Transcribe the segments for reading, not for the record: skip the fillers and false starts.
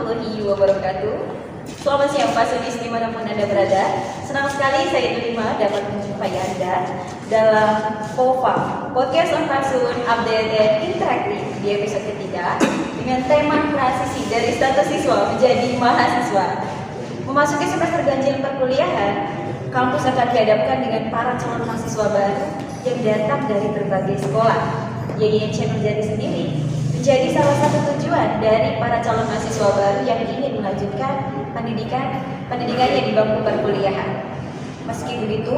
warahmatullahi wabarakatuh. Selamat siang Pak Sudis dimanapun Anda berada. Senang sekali saya Delima dapat menjumpai Anda dalam POFA, Podcast on Fatsun Updated Interaktif di episode ketiga dengan tema transisi dari status siswa menjadi mahasiswa. Memasuki semester ganjil perkuliahan, kampus akan dihadapkan dengan para calon mahasiswa baru yang datang dari berbagai sekolah. YYNC menjadi sendiri menjadi salah satu tujuan dari para calon mahasiswa baru yang ingin melanjutkan pendidikannya di bangku perkuliahan. Meski begitu,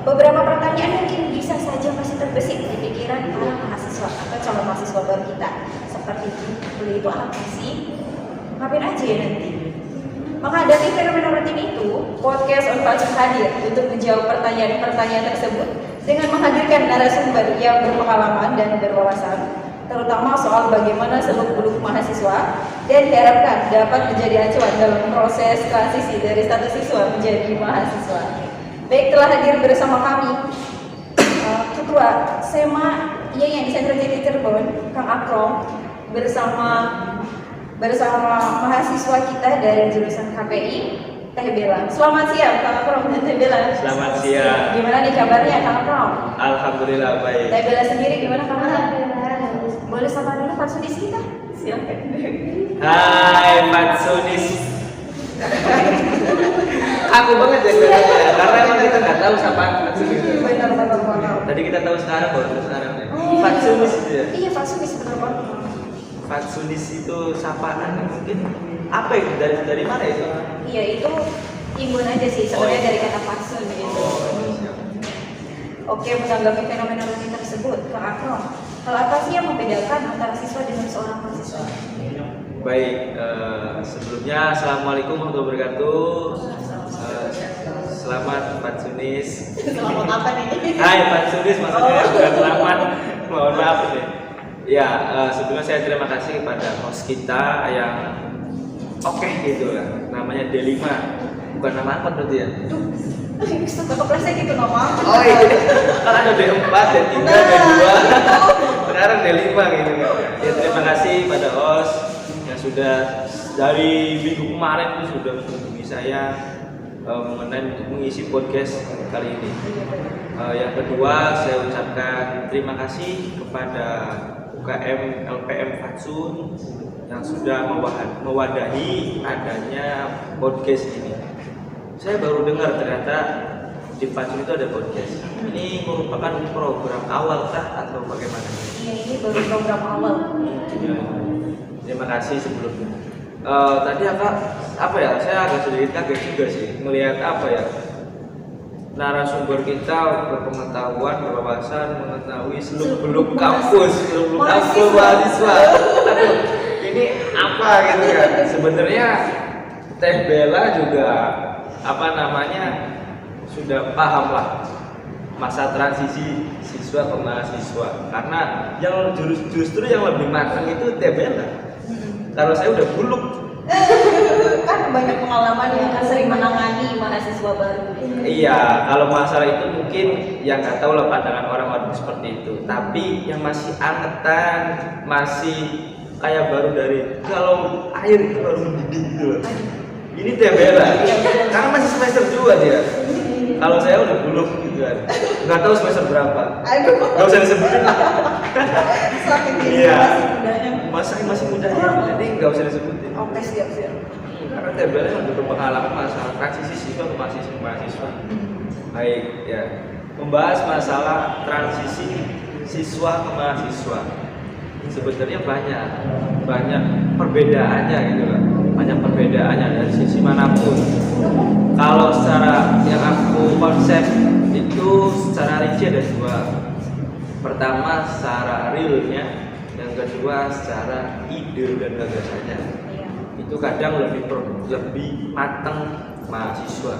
beberapa pertanyaan mungkin bisa saja masih terbesit di pikiran para mahasiswa atau calon mahasiswa baru kita. Seperti kuliah itu apa sih? Ngapain aja ya nanti? Menghadapi fenomena rutin itu, Podcast on Fatsun hadir untuk menjawab pertanyaan-pertanyaan tersebut dengan menghadirkan narasumber yang berpengalaman dan berwawasan, terutama soal bagaimana seluk-beluk mahasiswa, dan diharapkan dapat menjadi acuan dalam proses transisi dari status siswa menjadi mahasiswa. Baik, telah hadir bersama kami Ketua SEMA yang di Sentra Jati Cirebon, Kang Akrom, bersama mahasiswa kita dari jurusan KPI, Teh Bella. Selamat siang Kang Akrom dan Teh Bella. Selamat siang. Gimana nih kabarnya Kang Akrom? Alhamdulillah baik. Teh Bella sendiri gimana kabarnya? Boleh sapa dulu Pak Sudis kita? Silakan. Hai Pak Sudis. Aku banget ya karena emang kita nggak tahu siapa Pak Sudis. Benar. Tadi kita tahu sekarang baru sekarang ya. Pak Sudis itu ya. Iya Pak Sudis benar banget. Pak Sudis itu sapaan mungkin apa itu dari mana itu? Iya itu imbun aja sih sebenarnya dari kata Fatsun gitu. Oke, menanggapi fenomena rutin tersebut, Kang Akrom, hal apa sih yang membedakan antara siswa dengan seorang mahasiswa? Baik, sebelumnya Assalamualaikum warahmatullahi wabarakatuh. Selamat Pak Sudis. Selamat apa nih? Hai Pak Sudis, maksudnya bukan selamat. Mohon maaf nih. Ya, sebelumnya saya terima kasih kepada host kita yang oke gitu lah. Namanya D5. Bukan nama apa berarti ya? Suka kepleset gitu nama. Oh iya, kan ada D4, D3, D2. Sekarang D5 gitu kan. Ya, terima kasih pada host yang sudah dari minggu kemarin itu sudah menghubungi saya mengenai untuk mengisi podcast kali ini. Yang kedua, saya ucapkan terima kasih kepada UKM LPM Fatsun yang sudah mewadahi adanya podcast ini. Saya baru dengar ternyata di Fatsun itu ada podcast. Ini merupakan program awal kah atau bagaimana? Iya, ini baru program awal. Ya, terima kasih sebelumnya. Tadi apa ya? Saya agak sedikit kaget juga sih melihat apa ya? Narasumber kita berpengetahuan, berwawasan, mengetahui seluk-beluk kampus, seluk-beluk kampus mahasiswa. Aduh, ini apa gitu kan? Sebenarnya Teh Bella juga sudah paham lah masa transisi siswa ke mahasiswa. Karena yang justru yang lebih matang itu Teh Bella. Kalau saya udah buluk. Kan banyak pengalaman yang kan sering menangani mahasiswa baru. Iya, kalau masalah itu mungkin yang nggak tahu lah pandangan orang-orang seperti itu. Tapi yang masih angetan, masih kayak baru dari kalau air itu baru mendidih gitu loh. Ini Teh Bella, karena masih semester 2 dia. Kalau saya udah buluk gitu kan, nggak tahu semester berapa. Aduh, nggak usah disebutin. sakit ini Iya. masih muda. Jadi nggak usah disebutin. Oke, siap. Karena Teh Bella udah berpengalaman masalah transisi siswa ke mahasiswa. Baik, ya. Membahas masalah transisi siswa ke mahasiswa. Sebenarnya banyak perbedaannya gitu lah. Banyak perbedaannya dari sisi manapun. Kalau secara yang aku konsep itu secara rinci ada dua. Pertama secara realnya, yang kedua secara ide dan gagasannya. Itu kadang lebih matang mahasiswa.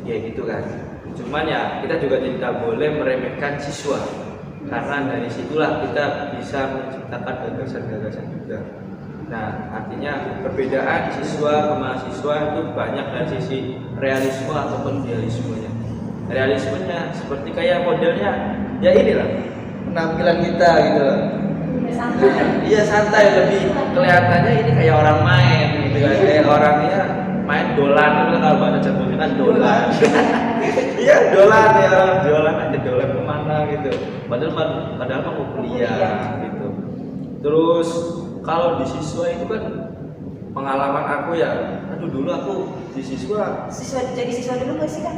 Ya gitu kan. Cuman ya kita juga tidak boleh meremehkan siswa. Karena dari situlah kita bisa menciptakan gagasan-gagasan juga. Nah, artinya perbedaan siswa ke mahasiswa itu banyak dari sisi realisme ataupun idealismenya. Realismenya seperti kayak modelnya, ya inilah penampilan kita gitu loh. Santai. Iya santai, lebih kelihatannya ini kayak orang main gitu. gitu kan. Kayak orangnya main dolan, kalau bahasa Jepangnya kan dolan. Iya dolan ya, dolan aja, dolan kemana gitu. Padahal mau kuliah gitu. Terus kalau di siswa itu kan pengalaman aku ya, aduh dulu aku di siswa Jadi siswa dulu nggak sih kan?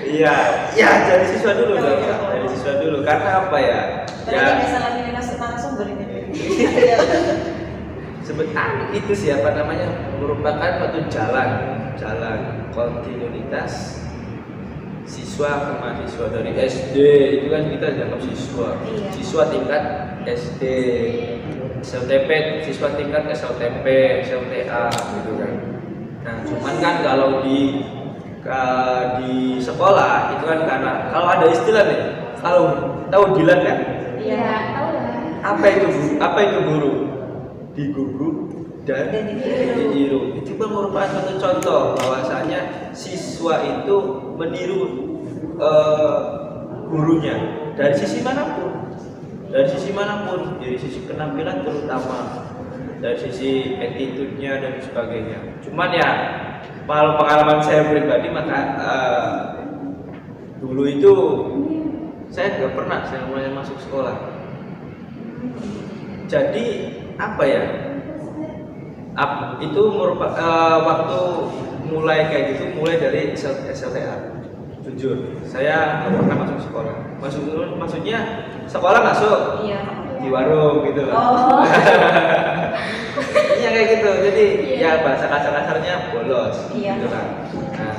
iya jadi siswa dulu Oh, dong, iya. jadi siswa dulu karena apa ya? Berarti nggak salah pilih narasumber ini. Sebetulnya itu siapa namanya merupakan suatu jalan kontinuitas siswa ke mahasiswa dari SD itu kan kita dianggap siswa, Iya. siswa tingkat SD, SLTP siswa tingkat SLTP, SLTA gitu kan. Nah cuman kan kalau di sekolah itu kan karena kalau ada istilah nih, kalau tahu Dilan kan? Iya, tahu lah. Apa itu guru? Digugu dan ditiru. Itu kan merupakan satu contoh bahwasanya siswa itu meniru gurunya dari sisi manapun, dari sisi penampilan terutama, dari sisi attitude-nya dan sebagainya. Cuman ya kalau pengalaman saya pribadi maka dulu itu saya nggak pernah saya mulai masuk sekolah. Jadi apa ya? Itu merupakan waktu mulai kayak gitu, mulai dari SLTA. Jujur, saya nggak pernah masuk sekolah. Maksudnya sekolah masuk Iya. di warung gitu. Oh. Iya kayak gitu. Jadi Iya. ya bahasa kasar-kasarnya bolos. Iya. Gitu kan. Nah,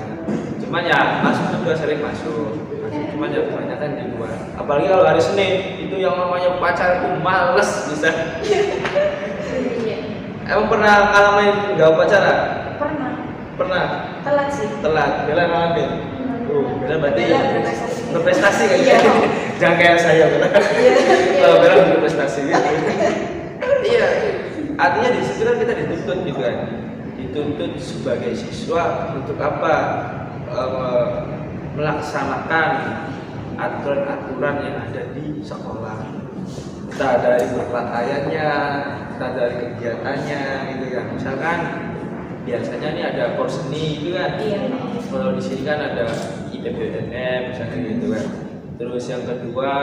cuman ya masuk juga sering masuk. Cuman ya kebanyakan di luar. Apalagi kalau hari Senin itu yang namanya pacar itu males bisa. Iya. Emang pernah ngalamin nggak upacara? Pernah. Pernah. Telat sih. Telat. Bella ngalamin. Bella berarti Bella berprestasi. berprestasi kan? Iya. Jangan kayak saya Bella. Iya. Kalau Bella berprestasi gitu. Iya. Artinya di situ kan kita dituntut gitu kan. Dituntut sebagai siswa untuk apa? Melaksanakan aturan-aturan yang ada di sekolah. Entah dari berpakaiannya, entah dari kegiatannya gitu kan. Misalkan biasanya nih ada porseni itu kan. Iya. Kalau di sini kan ada IPBNM misalnya gitu kan. Terus yang kedua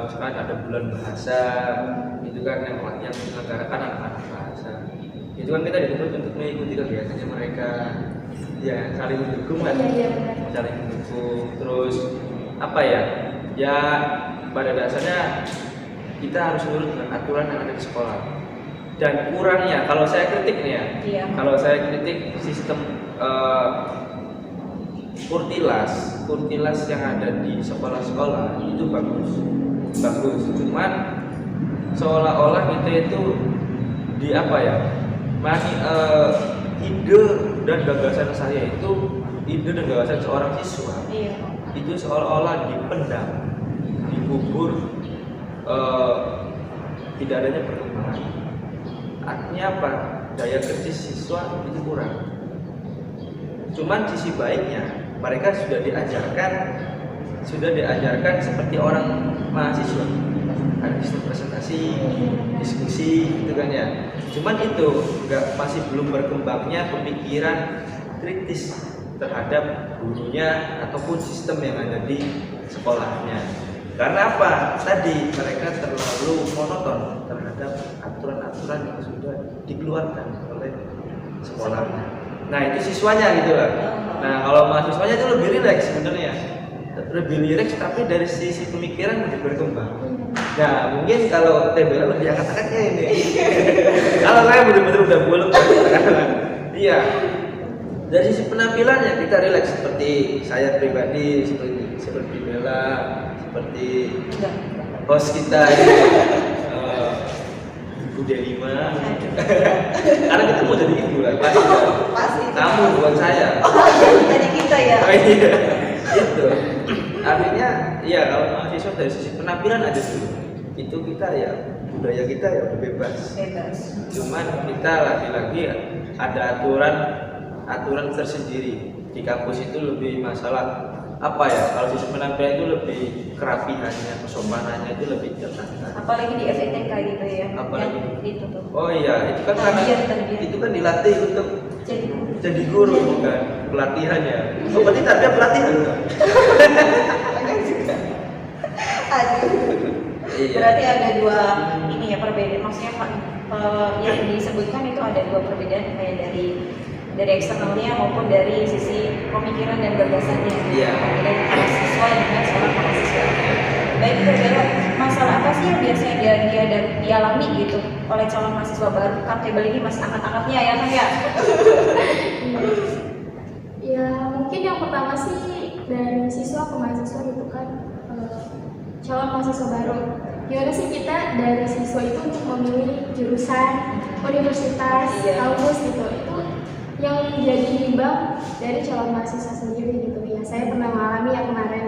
misalkan ada bulan bahasa itu kan yang menyelenggarakan anak-anak bahasa. Itu kan kita dituntut untuk mengikuti kegiatannya mereka. Ya saling mendukung kan. Iya, benar. Saling mendukung. Terus apa ya? Ya pada dasarnya kita harus nurut dengan aturan yang ada di sekolah. Dan kurangnya, kalau saya kritik nih ya, Iya. kalau saya kritik sistem kurtilas yang ada di sekolah-sekolah itu bagus, cuman seolah-olah kita itu di apa ya, ide dan gagasan saya itu, ide dan gagasan seorang siswa Iya. itu seolah-olah dipendam, dikubur, tidak adanya perkembangan. Artinya apa? Daya kerja siswa itu kurang. Cuman sisi baiknya mereka sudah diajarkan seperti orang mahasiswa, ada sistem presentasi, diskusi gitu kan ya. Cuman itu masih belum berkembangnya pemikiran kritis terhadap gurunya ataupun sistem yang ada di sekolahnya. Karena apa? Tadi mereka terlalu monoton terhadap aturan-aturan yang sudah dikeluarkan oleh sekolahnya. Nah itu siswanya gitu lah. Nah kalau mahasiswanya itu lebih rileks sebenarnya, lebih rileks tapi dari sisi pemikiran lebih berkembang. Nah mungkin kalau TBL lebih angkat-angkatnya ini. Kalau saya benar-benar udah buluk. Iya. Dari sisi penampilannya kita rileks seperti saya pribadi, seperti Bella, seperti host kita ini, Ibu Delima. Karena kita mau jadi ibu lah, pasti. Kamu bukan saya. Jadi kita ya. Oh iya, itu. Artinya, iya kalau mahasiswa dari sisi penampilan aja dulu, itu kita ya budaya kita ya udah bebas. Cuman kita lagi-lagi ada aturan tersendiri. Di kampus itu lebih masalah apa ya, kalau sisi penampilan itu lebih kerapihannya, kesopanannya itu lebih tertanam. Apalagi di FETK gitu ya. Apalagi yang itu tuh. Oh iya, itu kan karena Terbiar. itu kan dilatih untuk jadi guru bukan pelatihannya. Oh berarti tarbiyah pelatihan kan? Aduh. Iya. Berarti ada dua ini ya perbedaan, maksudnya yang disebutkan itu ada dua perbedaan kayak dari eksternalnya maupun dari sisi pemikiran dan gagasannya. Iya. Dari mahasiswa dengan seorang mahasiswa. Baik berbeda, masalah apa sih yang biasanya dialami gitu oleh calon mahasiswa baru? Kan table ini masih angkat-angkatnya ya kan ya? Ya mungkin yang pertama sih dari siswa ke mahasiswa gitu kan, calon mahasiswa baru. Gimana sih kita dari siswa itu untuk memilih jurusan, universitas, Iya. kampus gitu, itu yang jadi imbang dari calon mahasiswa sendiri gitu ya. Saya pernah mengalami yang kemarin.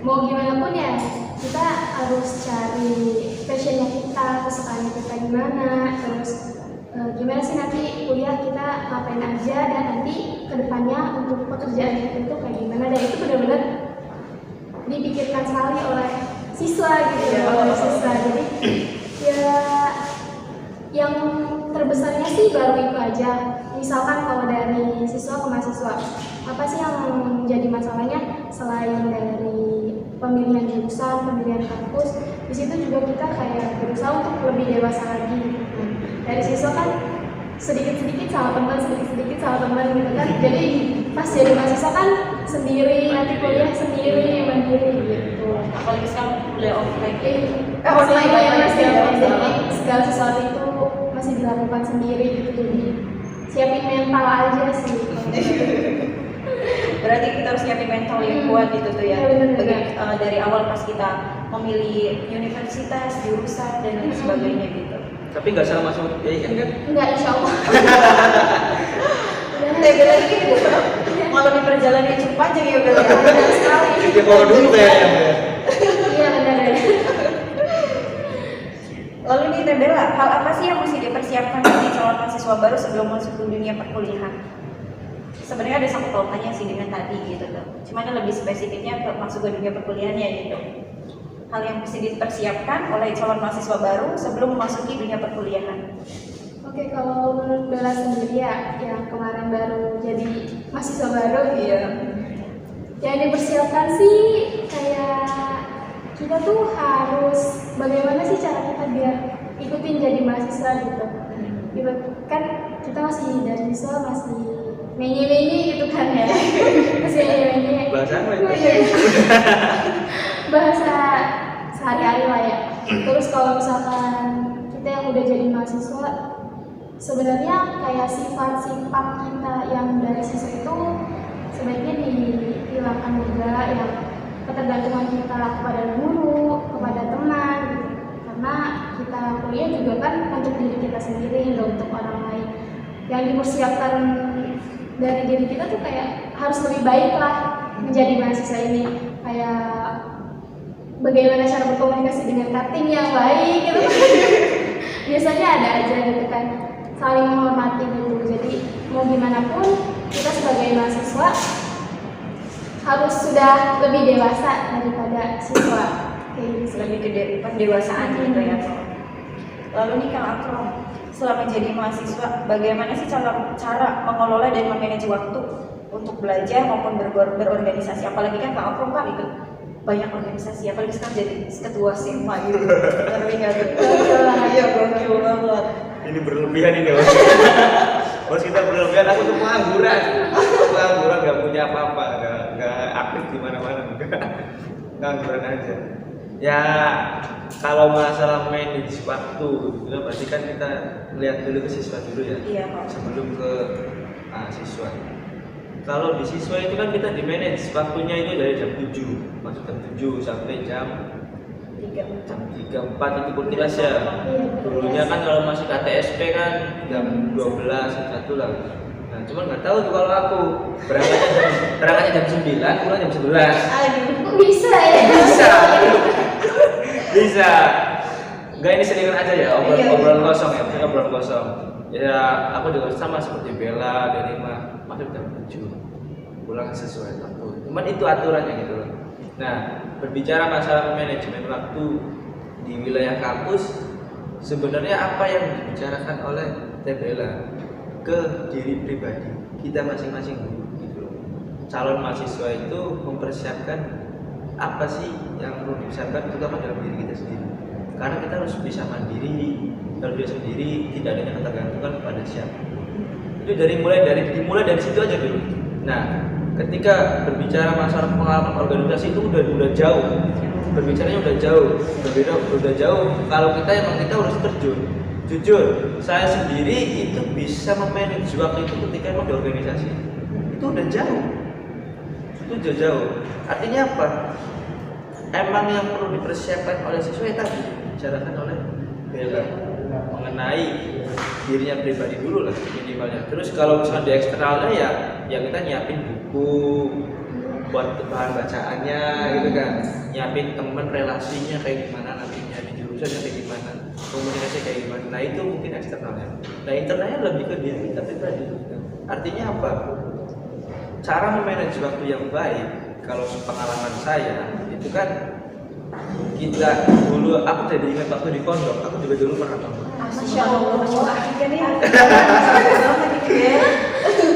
Mau gimana pun ya kita harus cari passionnya kita, kesukaannya kita gimana, terus gimana sih nanti kuliah kita ngapain aja, dan nanti kedepannya untuk pekerjaan itu kayak gimana, dan itu benar-benar dipikirkan sekali oleh siswa gitu ya, oleh siswa. Jadi ya yang terbesarnya sih baru itu aja. Misalkan kalau dari siswa ke mahasiswa, apa sih yang menjadi masalahnya selain dari pemilihan jurusan, pemilihan kampus, di situ juga kita kayak berusaha untuk lebih dewasa lagi. Dari siswa kan sedikit-sedikit sama teman, sedikit-sedikit sama teman gitu kan. Jadi pas jadi mahasiswa kan sendiri, nanti kuliah sendiri, mandiri gitu. Apalagi sekarang kuliah offline. Online ya mas, Online. jadi segala sesuatu itu masih dilakukan sendiri gitu. Jadi siapin mental aja sih. Berarti kita harus nyiapin mental yang kuat gitu tuh ya. Iya, benar-benar. Dari awal pas kita memilih universitas, jurusan dan lain sebagainya gitu. Tapi nggak salah masuk IAIN kan? Enggak, insya Allah. Tebe lagi malah di perjalanan yang cukup panjang ya Bel ya. Benar sekali. Jadi kalau dulu kayaknya. Iya benar. Lalu nih Teh Bella, hal apa sih yang mesti dipersiapkan bagi calon mahasiswa baru sebelum masuk ke dunia perkuliahan? Sebenarnya ada sangkut pautannya sih dengan tadi gitu tuh. Cuman lebih spesifiknya ke masuk ke dunia perkuliahannya gitu. Hal yang mesti dipersiapkan oleh calon mahasiswa baru sebelum memasuki dunia perkuliahan. Oke, kalau menurut Bella sendiri ya, yang kemarin baru jadi mahasiswa baru, Iya. yang dipersiapkan sih kayak kita tuh harus bagaimana sih cara kita biar ikutin jadi mahasiswa gitu. Kan kita masih dari siswa masih menye-menye gitu kan ya, masih menye-menye. Bahasa apa itu? Bahasa sehari-hari lah ya. Terus kalau misalkan kita yang udah jadi mahasiswa, sebenarnya kayak sifat-sifat kita yang dari siswa itu sebaiknya dihilangkan juga, yang ketergantungan kita kepada guru, kepada teman gitu. Karena kita kuliah juga kan untuk diri kita sendiri, nggak untuk orang lain. Yang dipersiapkan dari diri kita tuh kayak harus lebih baik lah menjadi mahasiswa ini, kayak bagaimana cara berkomunikasi dengan cutting yang baik gitu. Biasanya ada aja gitu kan, saling menghormati gitu. Jadi mau gimana pun kita sebagai mahasiswa harus sudah lebih dewasa daripada siswa kayak gitu. Lebih ke pendewasaan gitu ya. Lalu nih Kang Akrom, selama jadi mahasiswa, bagaimana sih cara mengelola dan memanage waktu untuk belajar maupun berorganisasi? Apalagi kan Kang Akrom kan ikut banyak organisasi, apalagi sekarang jadi ketua SIMA gitu. Ngerti nggak tuh? Iya, gokil banget. Ini berlebihan ini Bos. Bos kita berlebihan, aku tuh pengangguran. Pengangguran nggak punya apa-apa, nggak aktif di mana-mana, pengangguran aja. Ya kalau masalah manage waktu, itu berarti kan kita lihat dulu ke siswa dulu ya. Iya, Pak. Sebelum ke siswa. Kalau di siswa itu kan kita di manage waktunya itu dari jam 7, masuk jam 7 sampai jam 3, 4 itu pun kelas ya. Dulunya kan kalau masih KTSP kan jam 12, 1 lah. Nah, cuman nggak tahu tuh kalau aku berangkatnya jam 9, pulang jam 11. Aduh, Kok bisa ya? Bisa. Enggak, ini seringan aja ya, obrolan kosong ya, obrolan kosong. Ya, aku juga sama seperti Bella, Denima, masuk jam 7. pulang sesuai waktu. Cuman itu aturannya gitu loh. Nah, berbicara masalah manajemen waktu di wilayah kampus, sebenarnya apa yang dibicarakan oleh Tebela ke diri pribadi kita masing-masing gitu loh. Calon mahasiswa itu mempersiapkan apa sih yang perlu dipersiapkan terutama dalam diri kita sendiri. Karena kita harus bisa mandiri, harus bisa sendiri, tidak adanya ketergantungan pada siapa. Itu dimulai dari situ aja dulu. Nah, ketika berbicara masalah pengalaman organisasi itu udah jauh. Berbicaranya udah jauh, udah jauh. Kalau kita harus terjun. Jujur, saya sendiri itu bisa memanage waktu itu ketika emang di organisasi. Itu udah jauh. Itu udah jauh. Artinya apa? Emang yang perlu dipersiapkan oleh siswa ya tadi dibicarakan oleh Bella mengenai dirinya pribadi dulu lah minimalnya. Terus kalau misalnya di eksternalnya ya kita nyiapin buku buat bahan bacaannya gitu kan, nyiapin temen relasinya kayak gimana nantinya di jurusannya kayak gimana, komunikasi kayak gimana. Nah itu mungkin eksternalnya. Nah internalnya lebih ke diri kita pribadi. Artinya apa? Cara memanage waktu yang baik kalau pengalaman saya itu kan kita dulu, aku jadi ingat waktu di pondok, aku juga dulu pernah pondok. Masya Allah, kan ya.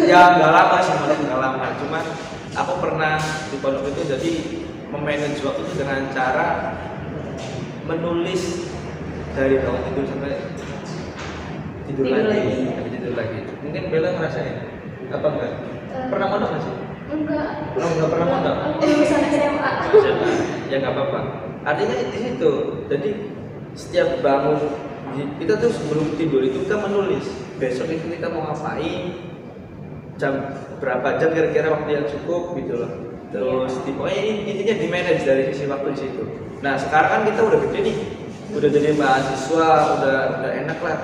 Ya nggak lama sih, nggak lama. Cuman aku pernah di pondok itu jadi memanage waktu itu dengan cara menulis dari bangun tidur sampai tidur lagi. Mungkin Bella ngerasain apa enggak? Pernah mondok nggak sih? Enggak. Nggak pernah mondok. Aku lulusan SMA. Ya nggak apa-apa. Artinya di situ. Jadi setiap bangun kita tuh sebelum tidur itu kita menulis besok itu kita mau ngapain, jam berapa jam kira-kira waktu yang cukup gitu loh. Terus pokoknya intinya di manage dari sisi waktu di situ. Nah sekarang kan kita udah gede nih, udah jadi mahasiswa, udah enak lah.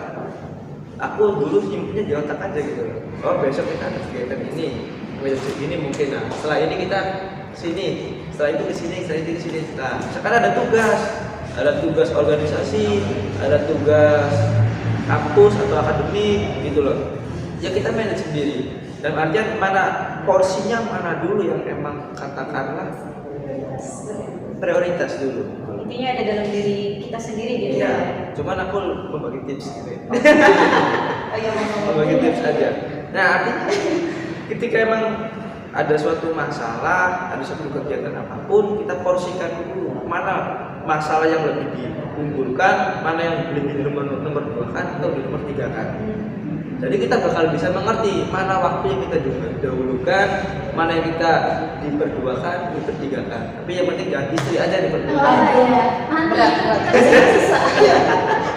Aku dulu nyimpennya di otak aja gitu loh. Oh besok kita ada kegiatan ini, besok ini mungkin. Nah setelah ini kita sini, setelah itu ke sini, setelah itu ke sini. Nah sekarang ada tugas organisasi, ada tugas kampus atau akademik gitu loh. Ya kita manage sendiri. Dan artian mana porsinya mana dulu yang emang katakanlah prioritas dulu. Intinya ada dalam diri kita sendiri gitu Iya. ya. Cuman aku membagi tips gitu ya. Oh iya, Membagi tips aja. Nah artinya ketika emang ada suatu masalah, ada suatu kegiatan apapun, kita porsikan dulu mana masalah yang lebih diunggulkan, mana yang lebih nomor 2-kan atau nomor 3-kan. Jadi kita bakal bisa mengerti mana waktu yang kita dahulukan, mana yang kita diperduakan, dipertigakan. Tapi yang penting jangan istri aja diperduakan. Oh iya. Mantap. Iya.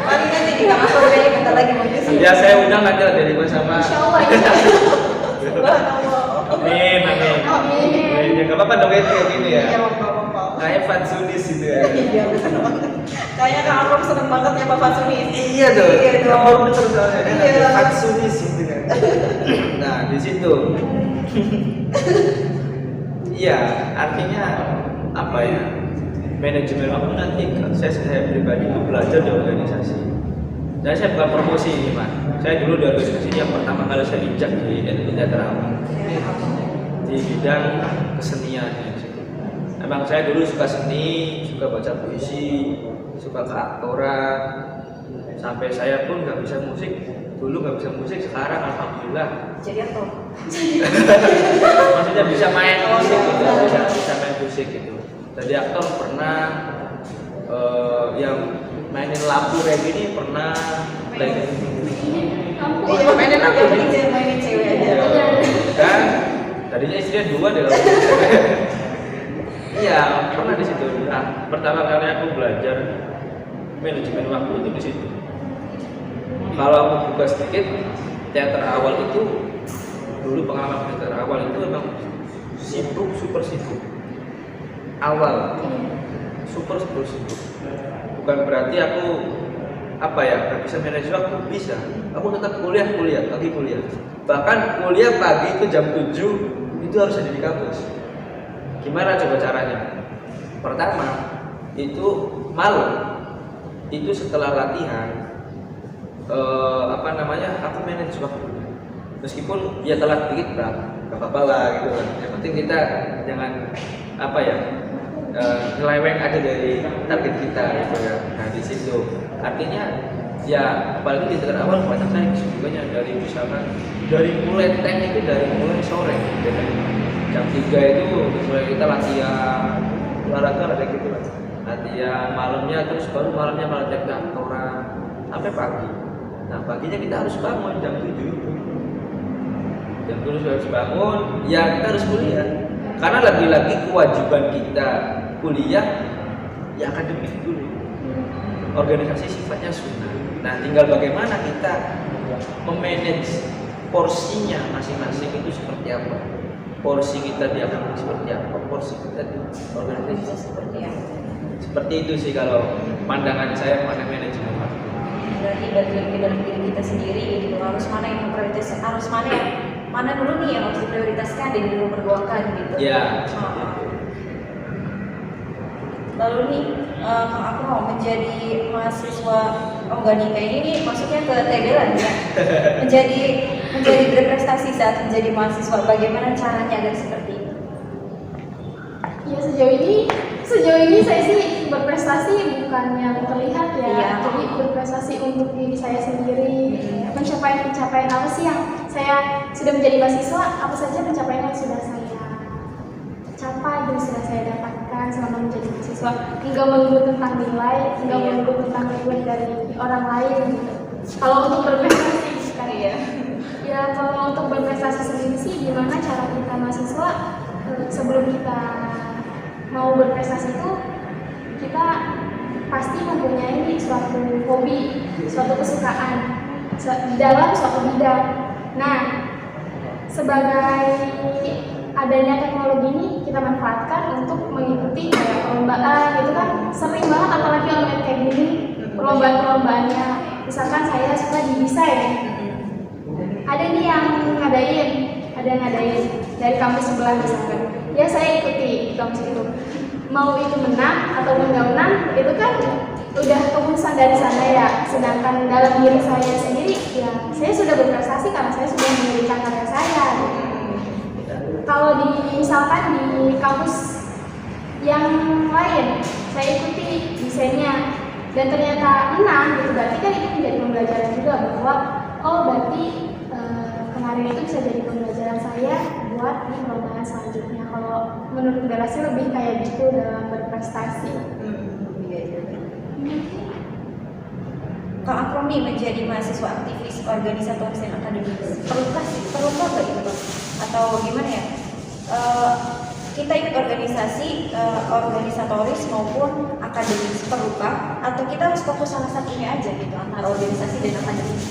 Paling nanti di kamar kayaknya bentar lagi mau nyusul. Ya saya undang nanti lah dari bersama. Insya Allah. Insya Allah. Amin. Amin. Ya nggak apa-apa dong kayak gini ya. Iya, apa-apa. Kayak Fatsunis itu ya. Iya, betul banget. Kayaknya Kang Arom seneng banget ya Pak Fatsunis. Iya dong. Iya dong. Kamu bener soalnya kan Iya. ada Fatsunis gitu kan. Nah di situ. Iya, artinya apa ya? Manajemen waktu nanti saya pribadi itu belajar di organisasi. Dan saya bukan promosi ini Mas. Saya dulu di organisasi yang pertama kali saya injak di NU Teaterawal di bidang kesenian ya. Emang saya dulu suka seni, suka baca puisi, suka keaktoran. Sampai saya pun nggak bisa musik. Dulu nggak bisa musik, sekarang alhamdulillah. Jadi apa? Maksudnya bisa main musik gitu, bisa main musik gitu. Tadi aktor pernah, yang mainin lampu kayak gini pernah. Iya, mainin apa? Yang penting jangan mainin cewek aja. Kan tadinya istrinya 2 deh. Iya, pernah di situ. Nah, pertama kali aku belajar manajemen waktu itu di situ. Kalau aku buka sedikit, teater awal itu dulu pengalaman teater awal itu memang sibuk, super sibuk. Awal, super sibuk. Bukan berarti aku nggak bisa manage waktu, bisa. Aku tetap kuliah, pagi kuliah. Bahkan kuliah pagi itu jam 7 itu harus ada di kampus. Gimana coba caranya? Pertama, itu malam itu setelah latihan aku manage waktu. Meskipun ya telat dikit nggak apa-apa lah gitu kan. Yang penting kita jangan apa ya nyeleweng aja dari target kita gitu ya. Nah di situ artinya ya apalagi di tingkat awal banyak saya kesibukannya dari misalkan dari mulai tank itu dari mulai sore gitu kan. Jam 3 itu mulai kita latihan olahraga ada gitu lah, latihan malamnya, terus baru malamnya malah cek kantoran sampai pagi. Nah paginya kita harus bangun jam 7 itu, jam 7 harus bangun, ya kita harus kuliah karena lagi-lagi kewajiban kita kuliah ya akademik dulu, organisasi sifatnya sunnah. Nah tinggal bagaimana kita memanage porsinya masing-masing itu seperti apa, porsi kita di akademik seperti apa, porsi kita di organisasi seperti apa. Seperti itu sih kalau pandangan saya mengenai manajemen waktu. Berarti bagi lagi dalam diri kita sendiri gitu, harus mana yang prioritas, harus mana dulu nih yang harus diprioritaskan dan diperjuangkan gitu. Ya. Lalu nih Kang Akmal menjadi mahasiswa enggak nih kayak ini masuknya ke tebelan ya. menjadi berprestasi saat menjadi mahasiswa, bagaimana caranya agar seperti itu? Ya sejauh ini saya sih berprestasi bukan yang terlihat ya. Iya. Jadi berprestasi untuk diri saya sendiri. Pencapaian apa sih yang saya sudah menjadi mahasiswa, apa saja pencapaian yang sudah saya capai dan sudah saya dapatkan selama menjadi mahasiswa. Enggak melulu tentang nilai, enggak melulu tentang nilai dari orang lain gitu. Kalau untuk berprestasi kan ya kalau untuk berprestasi sendiri sih gimana cara kita mahasiswa sebelum kita mau berprestasi itu kita pasti mempunyai suatu hobi, suatu kesukaan dalam suatu bidang. Nah, sebagai adanya teknologi ini kita manfaatkan untuk mengikuti kayak perlombaan gitu kan, sering banget apalagi online kayak gini perlombaan-perlombaannya. Misalkan saya suka di desain, ada nih yang ngadain dari kampus sebelah misalkan, ya saya ikuti kampus itu. Mau itu menang atau nggak menang itu kan udah keputusan dari sana ya. Sedangkan dalam diri saya sendiri ya saya sudah berprestasi karena saya sudah memberikan karya saya. Kalau misalkan di kampus yang lain saya ikuti desainnya dan ternyata menang gitu, berarti kan itu menjadi pembelajaran juga bahwa oh berarti kemarin itu bisa jadi pembelajaran saya buat di perlombaan selanjutnya. Kalau menurut Bella sih lebih kayak gitu dalam berprestasi. Kang Akmal nih menjadi mahasiswa aktivis organisatoris dan akademis, perlukah nggak itu Bang? Atau gimana ya? Kita ikut organisasi organisatoris maupun akademis, perlukah? Atau kita harus fokus salah satunya aja gitu antara organisasi dan akademis?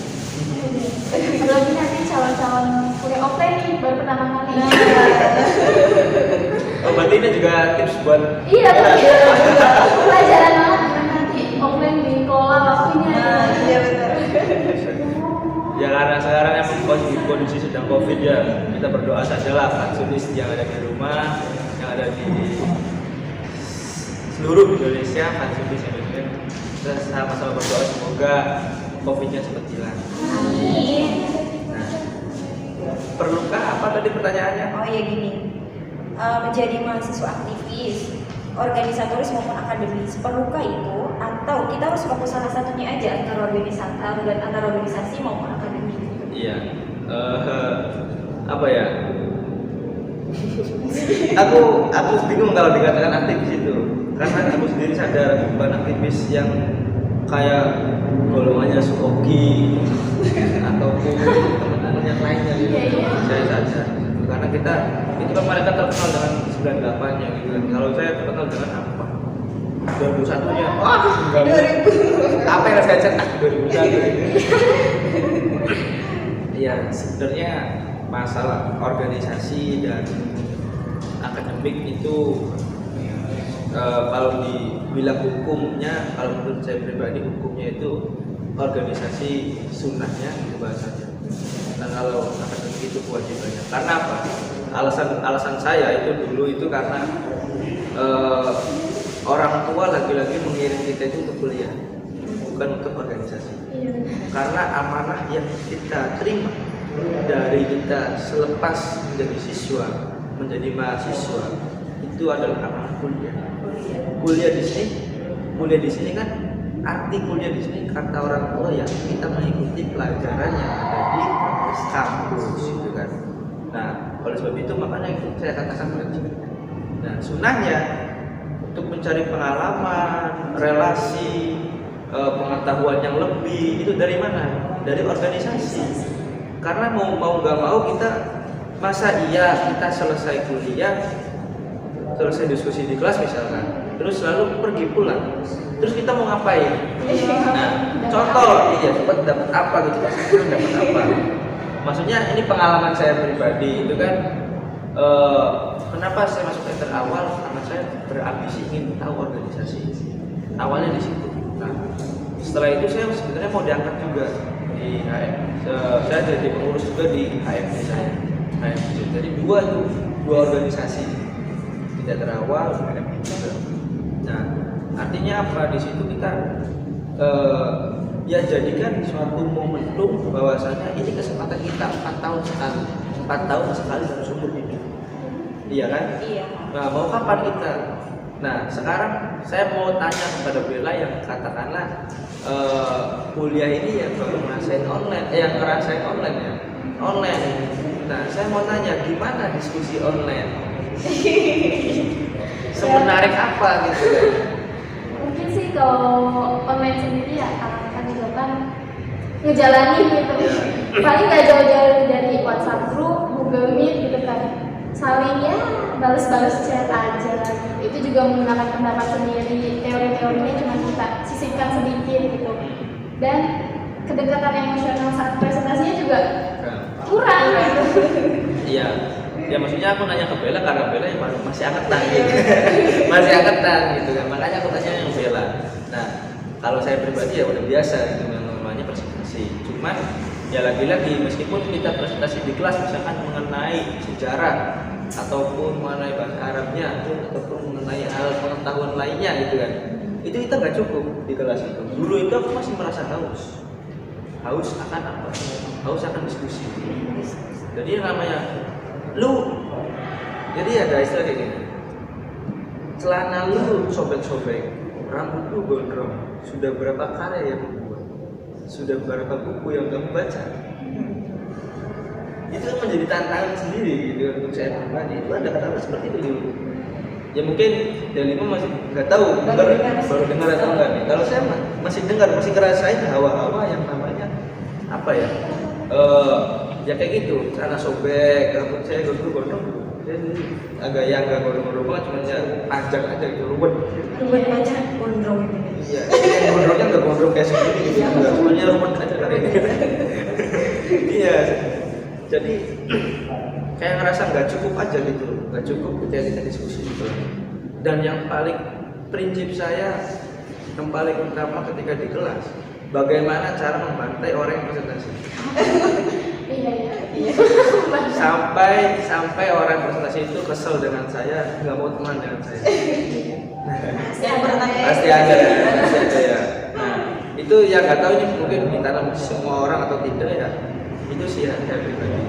Apalagi nanti calon-calon kuliah offline nih baru pertama kali. Oh berarti ini juga tips buat Iya, pelajaran banget gimana nanti offline dikelola waktunya. Iya benar. ya karena sekarang emang kondisi sedang COVID ya, kita berdoa sajalah Fansunis yang ada di rumah, yang ada di seluruh Indonesia, Fansunis Indonesia, kita sama-sama berdoa semoga COVID-nya cepat hilang. Amin. Nah, perlukah apa tadi pertanyaannya? Oh ya gini, menjadi mahasiswa aktivis, organisatoris maupun akademis, perlukah itu? Atau kita harus fokus salah satunya aja antara organisasi maupun akademis? Iya, apa ya? aku bingung kalau dikatakan aktivis itu, karena aku sendiri sadar bukan aktivis yang kayak golongannya Sukoki ataupun teman-teman yang lainnya gitu. Saya sadar karena kita itu kan mereka terkenal dengan 98 nya gitu kan. Kalau saya terkenal dengan apa? 2001 nya. Wah, 2000. Apa yang saya cetak 2001? Ya sebenarnya masalah organisasi dan akademik itu kalau dibilang hukumnya, kalau menurut saya pribadi hukumnya itu organisasi sunnahnya itu bahasanya. Nah kalau akademik itu kewajibannya. Karena apa? Alasan saya itu dulu itu karena orang tua lagi-lagi mengirim kita itu untuk kuliah, bukan untuk organisasi. Karena amanah yang kita terima dari kita selepas menjadi siswa, menjadi mahasiswa itu adalah amanah kuliah. Kuliah di sini kan arti kuliah di sini kata orang tua ya kita mengikuti pelajaran yang ada di kampus gitu kan. Nah, oleh sebab itu makanya itu saya katakan tadi. Nah, sunahnya untuk mencari pengalaman, relasi, pengetahuan yang lebih itu dari mana? Dari organisasi. Karena mau nggak mau kita masa iya kita selesai kuliah, selesai diskusi di kelas misalkan, terus lalu pergi pulang, terus kita mau ngapain? Nah, contoh, iya dapat apa gitu kan? Dapat apa? Maksudnya ini pengalaman saya pribadi itu kan. Kenapa saya masuk enter awal? Karena saya berambisi ingin tahu organisasi. Awalnya di situ. Nah, setelah itu saya sebenarnya mau diangkat juga di HM. Saya jadi pengurus juga di HMD saya. HMD. Jadi dua organisasi. Tidak terawal, HMD juga. Nah, artinya apa? Di situ kita ya jadikan suatu momentum bahwasanya ini kesempatan kita 4 tahun sekali. 4 tahun sekali dalam seumur hidup. Iya kan? Iya. Nah, mau kapan kita? Nah, sekarang saya mau tanya kepada Bella yang katakanlah kuliah ini ya baru ngerasain online, yang ngerasain online ya. Online. Nah, saya mau tanya gimana diskusi online? Semenarik apa gitu kan? Mungkin sih kalau online sendiri ya kan juga kan ngejalanin gitu. Paling nggak jauh-jauh dari WhatsApp group, Google Meet gitu kan. Saling ya balas-balas chat aja gitu. Itu juga menggunakan pendapat sendiri, teori-teorinya cuma kita sisipkan sedikit gitu. Dan kedekatan emosional saat presentasinya juga kurang gitu. Iya. Ya maksudnya aku nanya ke Bella karena Bella yang masih angkatan gitu. Masih angkatan gitu kan. Makanya aku tanya yang Bella. Nah, kalau saya pribadi ya udah biasa gitu yang namanya presentasi. Cuman ya lagi-lagi meskipun kita presentasi di kelas misalkan mengenai sejarah ataupun mengenai bahasa Arabnya ataupun mengenai hal pengetahuan lainnya gitu kan, itu kita nggak cukup di kelas itu. Dulu itu aku masih merasa haus akan apa? Haus akan diskusi. Jadi yang namanya jadi ada istilah kayak gini, celana lu sobek-sobek, rambut lu gondrong, sudah berapa karya yang membuat, sudah berapa buku yang kamu baca. Itu menjadi tantangan sendiri gitu untuk saya pribadi. Itu ada kata-kata seperti itu dulu. Ya mungkin Delima masih nggak tahu, baru dengar atau enggak nih. Kalau saya masih dengar, masih ngerasain hawa-hawa yang namanya apa ya? Ya kayak gitu, celana sobek, rambut saya gondrong, agak yang nggak gondrong banget, cuma ya panjang aja gitu, ruwet aja gondrong ini. Iya, gondrongnya nggak gondrong kayak segini gitu, nggak, semuanya ruwet aja kali ini. Iya, jadi kayak ngerasa nggak cukup aja gitu, nggak cukup ketika kita diskusi gitu. Dan yang paling prinsip saya, yang paling utama ketika di kelas, bagaimana cara membantai orang yang presentasi. Iya. Sampai orang presentasi itu kesel dengan saya, nggak mau teman dengan saya. Pasti ada ya. Nah, itu ya nggak tahu ini mungkin ditanam semua orang atau tidak ya. Itu sih ya pribadi.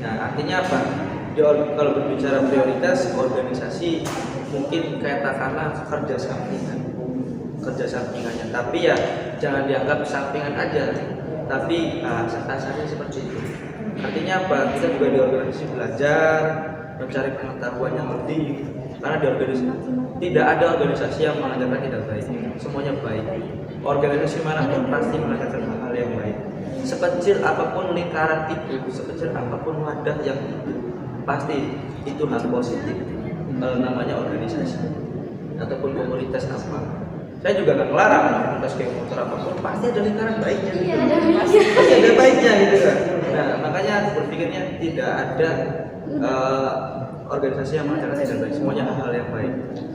Nah, artinya apa? Kalau berbicara prioritas organisasi mungkin katakanlah kerja sampingannya. Tapi ya jangan dianggap sampingan aja. Tapi kasarnya seperti itu. Artinya apa? Kita juga di organisasi belajar, mencari pengetahuan yang lebih. Karena di organisasi tidak ada organisasi yang mengajarkan tidak baik. Semuanya baik. Organisasi manapun pasti mengajarkan hal-hal yang baik. Sekecil apapun lingkaran itu, sekecil apapun wadah yang itu, pasti itu hal positif. Namanya organisasi ataupun komunitas apa. Saya juga nggak ngelarang komunitas kayak motor apapun, pasti ada lingkaran baiknya. Iya, pasti ada baiknya gitu kan. Nah, makanya aku berpikirnya tidak ada organisasi yang mengajarkan tidak baik, semuanya hal yang baik.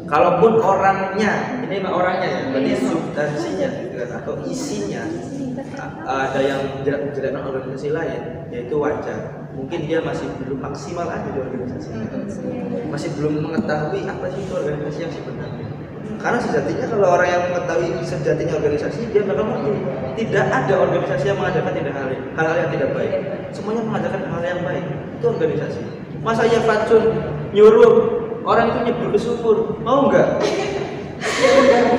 Kalaupun orangnya, ini mah orangnya ya, berarti substansinya gitu kan, atau isinya ada yang menjelekkan organisasi lain, yaitu wajar. Mungkin dia masih belum maksimal aja di organisasi, masih belum mengetahui apa sih itu organisasi yang sebenarnya. Karena sejatinya kalau orang yang mengetahui sejatinya organisasi, dia bakal mengerti tidak ada organisasi yang mengajarkan hal-hal yang tidak baik. Semuanya mengajarkan hal yang baik. Itu organisasi. Masa ya Fatsun nyuruh orang itu nyebur ke sumur, mau nggak?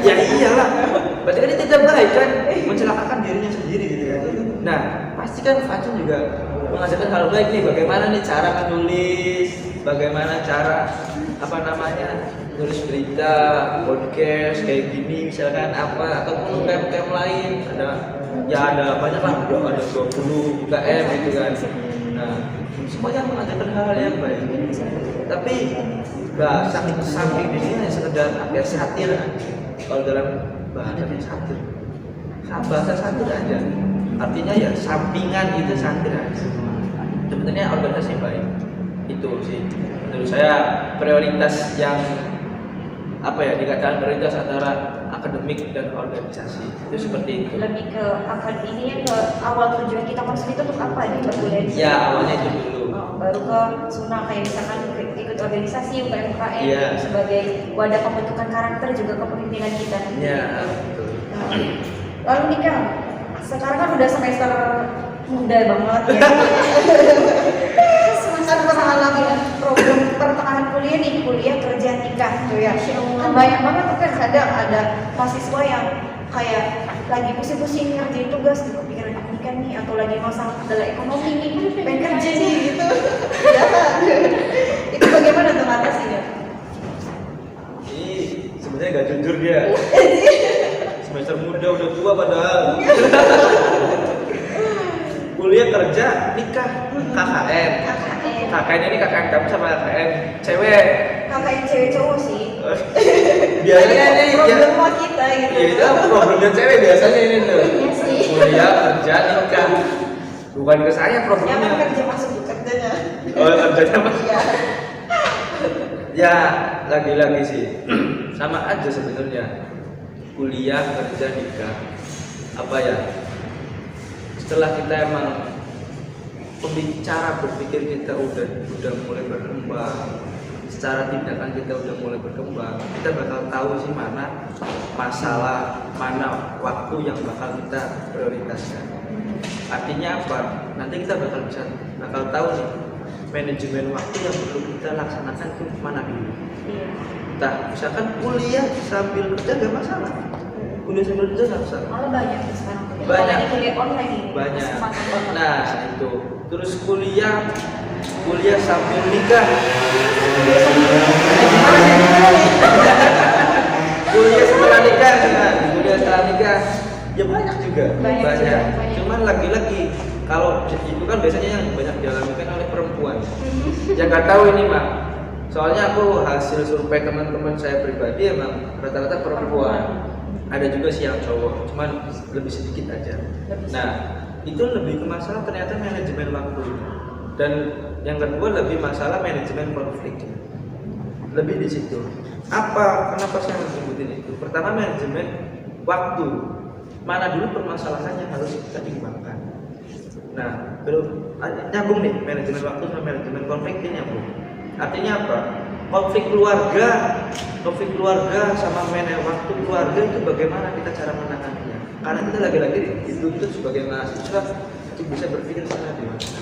Ya iyalah. Berarti kan ini tidak baik kan, mencelakakan dirinya sendiri gitu kan. Nah, pasti kan Fatsun juga mengajarkan hal baik nih, bagaimana nih cara menulis, bagaimana cara nulis berita, podcast kayak gini misalkan apa, ataupun UKM lain ada banyak lah, ada 20 UKM gitu kan. Nah, semuanya mengajarkan hal yang baik. Tapi samping di sini sekedar satir. Kalau dalam bahasanya satir, bahasa satir aja. Artinya ya sampingan itu satir aja. Sebenarnya organisasi baik. Itu sih menurut saya prioritas yang dikatakan prioritas antara akademik dan organisasi itu seperti itu. Lebih ke ini ke awal tujuan kita masuk itu untuk apa nih berkuliah di sini? Ya awalnya itu dulu. Baru ke sunnah kayak misalkan ikut organisasi UKM sebagai wadah pembentukan karakter juga kepemimpinan kita. Ya. Lalu nih Kang, sekarang kan udah semester muda banget ya. Kan mengalami program pertengahan kuliah nih, kuliah kerja nikah tuh ya. Kan banyak banget tuh kan ada mahasiswa yang kayak lagi pusing-pusing ngerjain tugas, kepikiran nikah nih, atau lagi masalah kendala ekonomi nih, pengen kerja nih gitu. Itu bagaimana tuh atasinya? Ini sebenarnya gak jujur dia. Semester muda udah tua padahal. Kuliah kerja nikah KKN. KKN ini KKN kamu sama KKN cewek. KKN cewek cowok sih. Biasanya ini problem kita gitu. Ya itu problemnya cewek biasanya ini tuh. Iya sih. Kuliah kerja nikah. Bukan ke saya Yang problemnya. kerja masuk kerjanya. Oh kerjanya mas. Iya. Ya lagi-lagi sih sama aja sebenarnya. Kuliah kerja nikah. Setelah kita emang cara berpikir kita udah mulai berkembang, secara tindakan kita udah mulai berkembang, kita bakal tahu sih mana masalah, mana waktu yang bakal kita prioritaskan. Artinya apa? Nanti kita bakal tahu nih manajemen waktu yang perlu kita laksanakan itu mana dulu. Iya. Nah, misalkan kuliah sambil kerja gak masalah. Kuliah sambil kerja gak masalah. Malah banyak tuh sekarang. Banyak. Apalagi kuliah online ini. Banyak. Kesempatan banget. Nah itu. Terus kuliah sambil nikah. Kuliah setelah nikah, kuliah setelah nikah. Ya banyak juga. Banyak. Cuman lagi-lagi kalau itu kan biasanya yang banyak dialami kan oleh perempuan. Ya nggak tahu ini mah. Soalnya aku hasil survei teman-teman saya pribadi emang rata-rata perempuan. Ada juga sih yang cowok, cuman lebih sedikit aja. Nah, itu lebih ke masalah ternyata manajemen waktu. Dan yang kedua lebih masalah manajemen konflik. Lebih di situ. Kenapa saya menyebutin itu? Pertama manajemen waktu. Mana dulu permasalahannya harus kita timbangkan. Nah, nyambung nih manajemen waktu sama manajemen konflik ini nyambung. Artinya apa? Konflik keluarga sama waktu keluarga itu bagaimana kita cara menanganinya? Karena kita lagi-lagi itu sebagai mahasiswa itu bisa berpikir secara dewasa.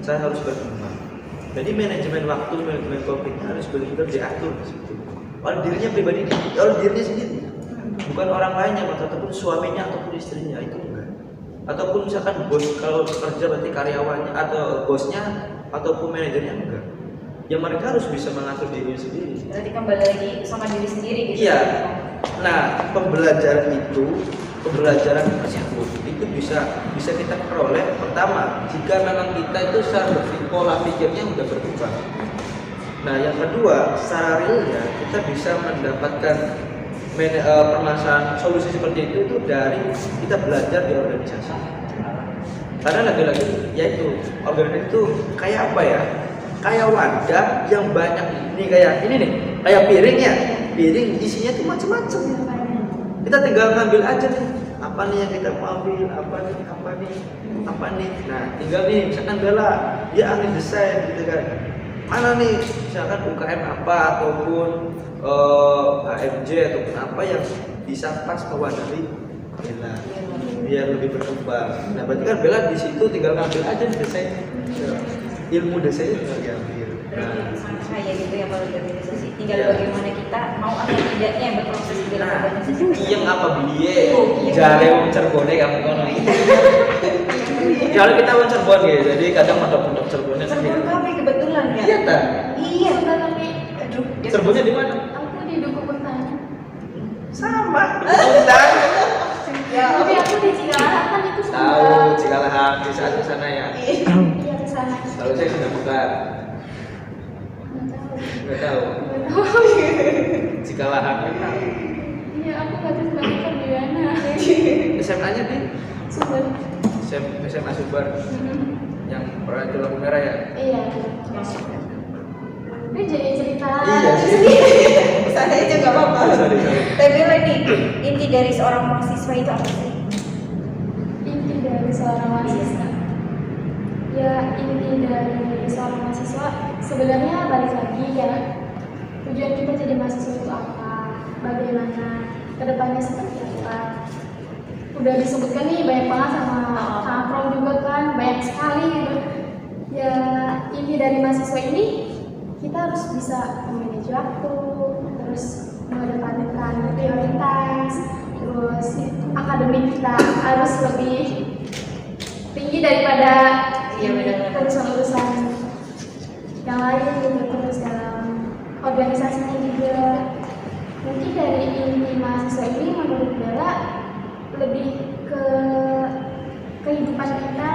Saya harus berkembang. Jadi manajemen waktu, manajemen konflik harus benar-benar diatur di situ. Oleh dirinya pribadi, oleh dirinya sendiri, bukan orang lainnya, ataupun suaminya ataupun istrinya itu enggak. Ataupun misalkan bos kalau bekerja berarti karyawannya atau bosnya ataupun manajernya enggak. Ya mereka harus bisa mengatur diri sendiri. Berarti kembali lagi sama diri sendiri gitu. Iya. Nah, pembelajaran tersebut itu bisa kita peroleh pertama jika memang kita itu secara pola pikirnya udah berubah. Nah, yang kedua, secara realnya kita bisa mendapatkan permasalahan solusi seperti itu dari kita belajar di organisasi. Karena lagi-lagi yaitu organisasi itu kayak apa ya? Kayak wadah yang banyak kayak piring isinya tuh macam-macam. Kita tinggal ngambil aja nih apa nih yang kita mau ambil, apa nih. Nah tinggal nih misalkan Bella dia ahli desain gitu kan, mana nih misalkan UKM apa ataupun HMJ ataupun apa yang bisa pas mewadahi Bella biar lebih berkembang. Nah berarti kan Bella di situ tinggal ngambil aja nih desainnya, ilmu desainnya tinggal diambil. Berarti sangat kaya gitu ya kalau organisasi. Tinggal Iya. bagaimana kita mau atau tidaknya berproses di dalam organisasi. Yang apa biye? Oh, iya. Jare wong Cirebone kamu kono. Kalau kita wong Cirebon ya, jadi kadang pondok-pondok Cirebonnya Cirebon kafe kebetulan ya. Iya ta? Iya. Sebenarnya Aduh. Cirebonnya di mana? aku di Duku Pentang. Sama. Bintang. Ya. Tapi aku di Cikarang kan itu Tahu Cikalahan di saat ke sana ya. Iya ke sana. Kalau saya sudah bukan, nggak tahu. Nggak tahu. Cikalahan nggak tahu. Iya aku nggak tahu sebenarnya di mana. SMA-nya di Sumber. SMA Sumber yang pernah itu lampu merah ya. Iya. Ini jadi cerita. Iya sih. Sana aja nggak apa-apa. Sorry. Tapi nih, inti dari seorang mahasiswa itu apa sih? Inti dari seorang mahasiswa. Ya inti dari seorang mahasiswa sebenarnya balik lagi ya, tujuan kita jadi mahasiswa itu apa, bagaimana kedepannya seperti apa. Udah disebutkan nih banyak banget sama Kak Prom juga kan, banyak sekali gitu. Ya inti dari mahasiswa ini kita harus bisa memanage waktu, terus mengedepankan prioritas, terus akademik kita harus lebih tinggi daripada Iya, benar-benar. urusan-urusan yang lain gitu. Terus dalam organisasinya juga mungkin dari inti mahasiswa ini menurut Bella lebih ke kehidupan kita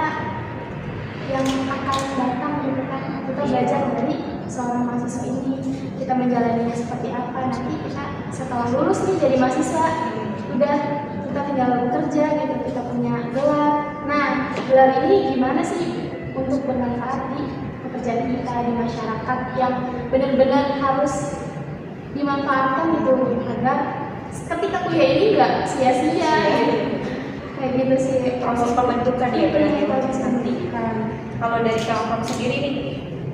yang akan datang gitu kan. Kita belajar dari seorang mahasiswa ini, kita menjalaninya seperti apa. Nanti kita setelah lulus nih jadi mahasiswa, udah kita tinggal bekerja gitu, kita punya gelar. Nah gelar ini gimana sih untuk bermanfaat di pekerjaan kita di masyarakat yang benar-benar harus dimanfaatkan gitu, agar ketika kuliah ini nggak sia-sia gitu. Kayak gitu sih Proses pembentukan ya berarti Iya, proses nanti. pembentukan. Kalau dari kamu sendiri nih,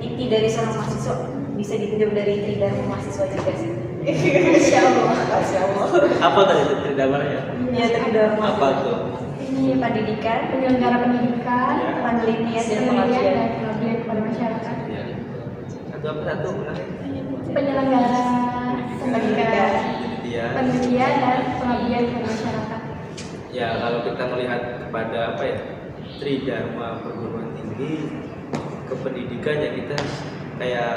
inti dari seorang mahasiswa bisa ditinjau dari tridharma mahasiswa juga sih. Masya Allah, Masya Allah. Apa tadi tridharma ya? Iya, tridharma. Apa tuh? Ini pendidikan, Penyelenggara pendidikan, Ya. penelitian dan penelitian pengabdian. dan pengabdian kepada masyarakat. Ya. Satu ulang. Penyelenggara Pendidikan. Iya. penelitian dan pengabdian kepada masyarakat. Ya kalau kita melihat kepada apa ya tridharma perguruan tinggi kependidikan ya kita kayak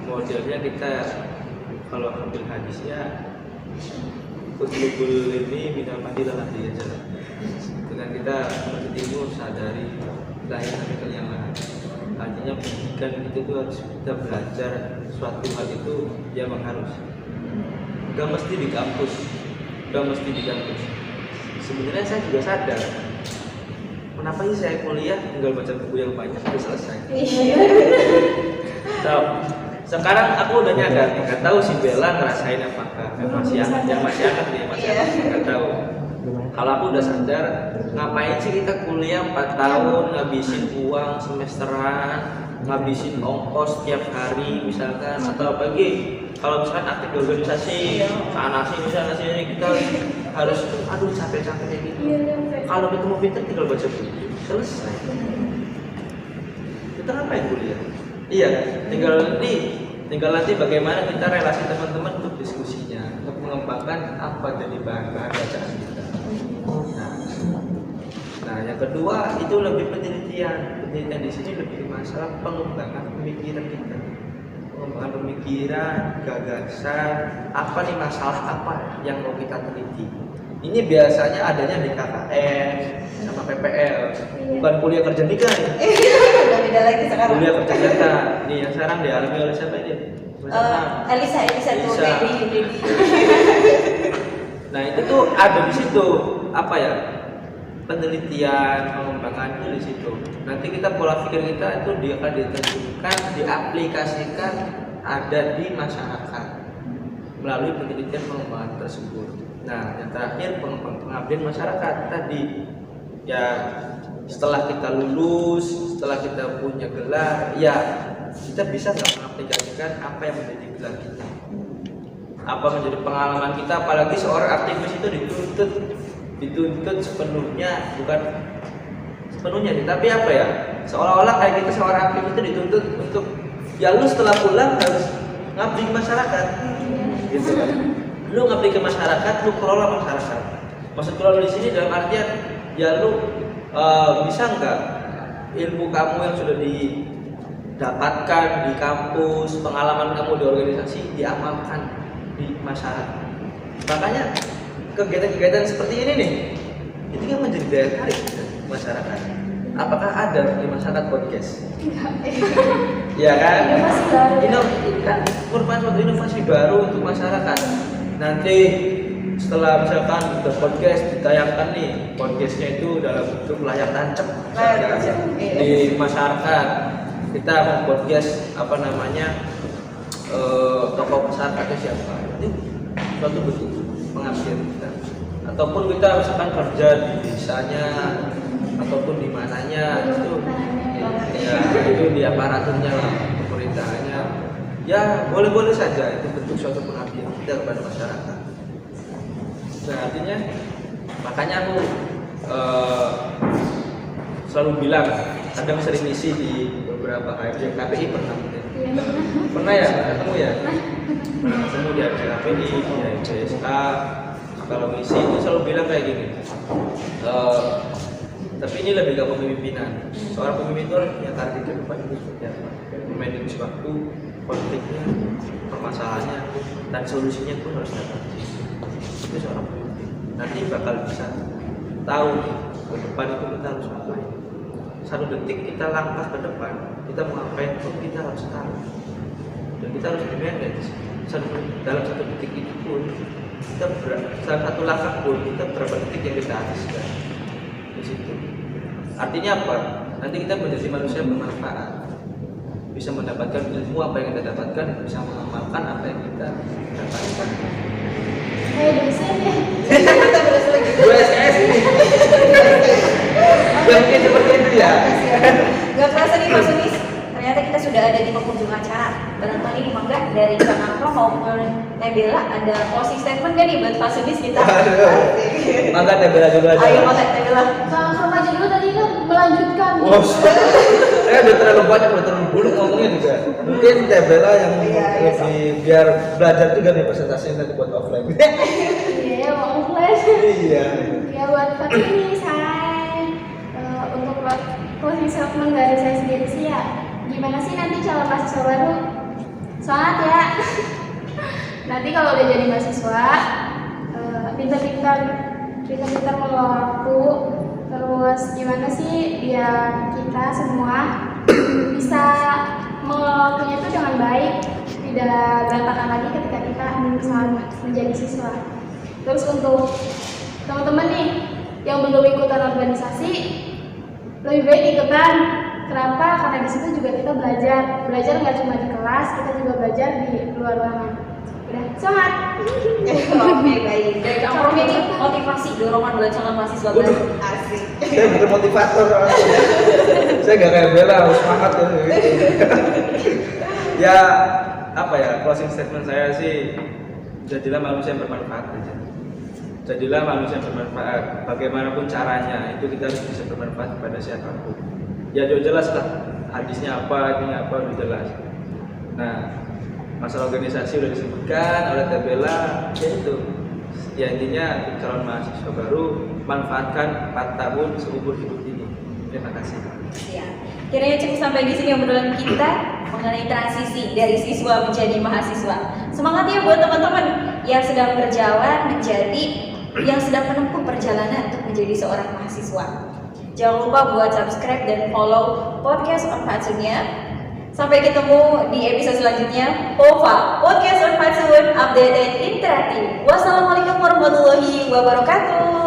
modelnya kita kalau ambil hadisnya utlubul ini minal madilah dia jalan dengan kita menuntut ilmu sadari lahir sampai yang lain. Artinya pendidikan itu tuh harus kita belajar suatu hal itu ya memang harus gak mesti di kampus, sebenarnya saya juga sadar kenapa sih saya kuliah tinggal baca buku yang banyak udah selesai. So, sekarang aku udah nyadar, nggak tahu si Bella ngerasain apakah masih hangat nggak tahu. Kalau aku udah sadar, ngapain sih kita kuliah 4 tahun ngabisin uang semesteran, ngabisin ongkos tiap hari misalkan, atau apalagi kalau misalkan aktif di organisasi, sana sini kita harus aduh capek-capek kayak gitu. Kalau ketemu pinter tinggal baca buku, selesai. Kita ngapain kuliah? Iya, tinggal nanti bagaimana kita relasi teman-teman untuk diskusinya, untuk mengembangkan apa jadi bahan-bahan bacaan kita. Nah, yang kedua itu lebih penelitian. Penelitian di sini lebih masalah pengembangan pemikiran kita. Pengembangan pemikiran, gagasan, apa nih masalah apa yang mau kita teliti. Ini biasanya adanya di KKN sama PPL, bukan kuliah kerja nikah ya. Udah beda lagi sekarang. Kuliah kerja nyata. Nih yang sekarang dialami oleh siapa ini? Elisa tuh Elisa. Dedi. Nah itu tuh ada di situ apa ya penelitian pengembangan itu di situ. Nanti kita pola pikir kita itu dia akan ditentukan, diaplikasikan ada di masyarakat melalui penelitian pengembangan tersebut. Nah yang terakhir pengabdian masyarakat tadi ya setelah kita lulus, setelah kita punya gelar ya kita bisa nggak mengaplikasikan apa yang menjadi gelar kita, apa menjadi pengalaman kita. Apalagi seorang aktivis itu dituntut sepenuhnya, bukan sepenuhnya sih, tapi apa ya, seolah-olah kayak kita seorang aktivis itu dituntut untuk ya lu setelah pulang harus ngabdi ke masyarakat, gitu kan. Lu ngabdi ke masyarakat, lu kelola masyarakat. Maksud kelola di sini dalam artian ya lu bisa nggak ilmu kamu yang sudah didapatkan di kampus, pengalaman kamu di organisasi diamalkan di masyarakat. Makanya kegiatan-kegiatan seperti ini nih, itu kan menjadi daya tarik masyarakat. Apakah ada di masyarakat podcast? Ya kan? Ini kan merupakan suatu inovasi baru untuk masyarakat. Nanti setelah misalkan udah podcast ditayangkan nih, podcastnya itu dalam bentuk layar tancap di masyarakat. Kita mau podcast apa namanya, tokoh masyarakatnya siapa? Itu suatu bentuk pengabdian kita. Ataupun kita misalkan kerja di desanya ataupun di mananya, itu di aparaturnya lah, pemerintahannya. Ya boleh-boleh saja itu bentuk suatu pengabdian kita kepada masyarakat. Nah, artinya makanya aku selalu bilang, kadang sering ngisi di beberapa KPI pernah ya ketemu ya, pernah ketemu di KPI, di CSK. Kalau ngisi itu selalu bilang kayak gini, tapi ini lebih ke pemimpinan. Seorang pemimpin itu harus punya target ke depan itu seperti apa, memanage waktu, konfliknya, permasalahannya, dan solusinya pun harus dapat. Itu seorang pemimpin. Nanti bakal bisa tahu ke depan itu kita harus ngapain. Satu detik kita langkah ke depan, kita mau ngapain pun kita harus tahu. Dan kita harus di-manage. Dalam satu detik itu pun kita salah satu langkah pun kita berapa detik yang kita habiskan di situ. Artinya apa? Nanti kita menjadi manusia bermanfaat, bisa mendapatkan ilmu apa yang kita dapatkan, bisa mengamalkan apa yang kita dapatkan. Dosen ya. Kita berhasil lagi. USS ini. Mungkin seperti itu ya. Gak kerasa nih Mas Unis, ternyata kita sudah ada di penghujung acara. Barangkali nih Mangga dari Kang Akro maupun Tebela ada closing statement gak nih buat Mas Unis kita? Mangga Tebela dulu aja. Ayo Mangga Tebela. Kang Akro aja dulu tadi kan melanjutkan. Wow, saya udah terlalu banyak, udah terlalu buluk ngomongnya juga. Mungkin Tebela yang lebih biar belajar juga nih presentasinya nanti buat offline. Iya, mau flash. Iya. Ya buat tapi ini saya untuk closing statement dari saya sendiri sih ya, gimana sih nanti calon mahasiswa baru? Semangat ya. Nanti kalau udah jadi mahasiswa, pintar-pintar mengelola waktu. Terus gimana sih biar kita semua bisa mengelola waktunya itu dengan baik, tidak berantakan lagi ketika kita menjadi siswa. Terus untuk teman-teman nih yang belum ikutan organisasi, lebih baik ikutan. Kenapa? Karena di situ juga kita belajar nggak cuma di kelas, kita juga belajar di luar ruangan. Udah, semangat. Oke baik. Dari Kang Akro ini motivasi dorongan buat calon mahasiswa baru. Asik. Saya bukan motivator. Saya nggak kayak Bella, harus semangat ya. Ya apa ya, closing statement saya sih, jadilah manusia yang bermanfaat aja. Jadilah manusia yang bermanfaat. Bagaimanapun caranya, itu kita harus bisa bermanfaat kepada siapapun. Ya udah jelas lah, hadisnya apa, ini apa, udah jelas. Nah, masalah organisasi udah disebutkan oleh Tebela, ya itu. Ya intinya calon mahasiswa baru manfaatkan 4 tahun seumur hidup ini. Terima kasih. Ya. Kiranya cukup sampai di sini obrolan kita mengenai transisi dari siswa menjadi mahasiswa. Semangat ya buat teman-teman yang sedang berjalan menjadi, yang sedang menempuh perjalanan untuk menjadi seorang mahasiswa. Jangan lupa buat subscribe dan follow podcast Unpad Sunnya. Sampai ketemu di episode selanjutnya. POVA, Podcast Unpad Sun, updated interaktif. Wassalamualaikum warahmatullahi wabarakatuh.